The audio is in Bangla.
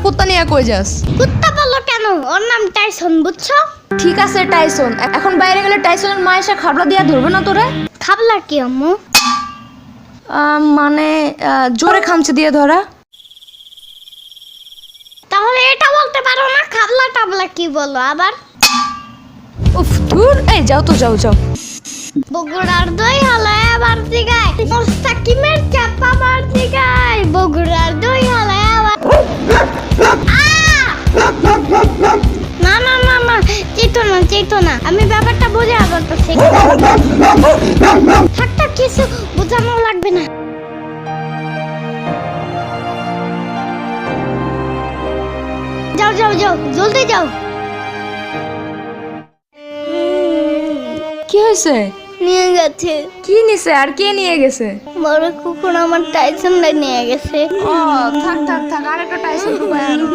কুত্তা নিয়ে কই যাস? কুত্তা বলো কেন? ওর নাম টাইসন, বুঝছো? ঠিক আছে টাইসন, এখন বাইরে গেলে টাইসনের মা এসে খাবলা দিয়া ধরবে না তোরে? খাবলা কি আম্মু? মানে জোরে খামচে দিয়ে ধরা। তাহলে এটা বলতে পারো না খাবলা টাবলা কি বলো আবার? উফ ধুর, এই যাও তো যাও যাও। বগুড়ার দই হালায় আবার দিগায়, মোস্তাকিমের চাপা আবার দিগায়, বগুড়ার দই হালায় আবার। না না না না, চেতো না, আমি ব্যাপারটা বুঝে করতেছি। থাকটা কিছু বোঝানো লাগবে না। যাও যাও যাও, জলদি যাও। কি হয়েছে? নিয়ে গেছে। কি নিছে? আর কে নিয়ে গেছে? বড় কুকুর আমার টাইসনটা নিয়ে গেছে। ও থাক থাক থাক, আরেকটা টাইসন তো পায় না।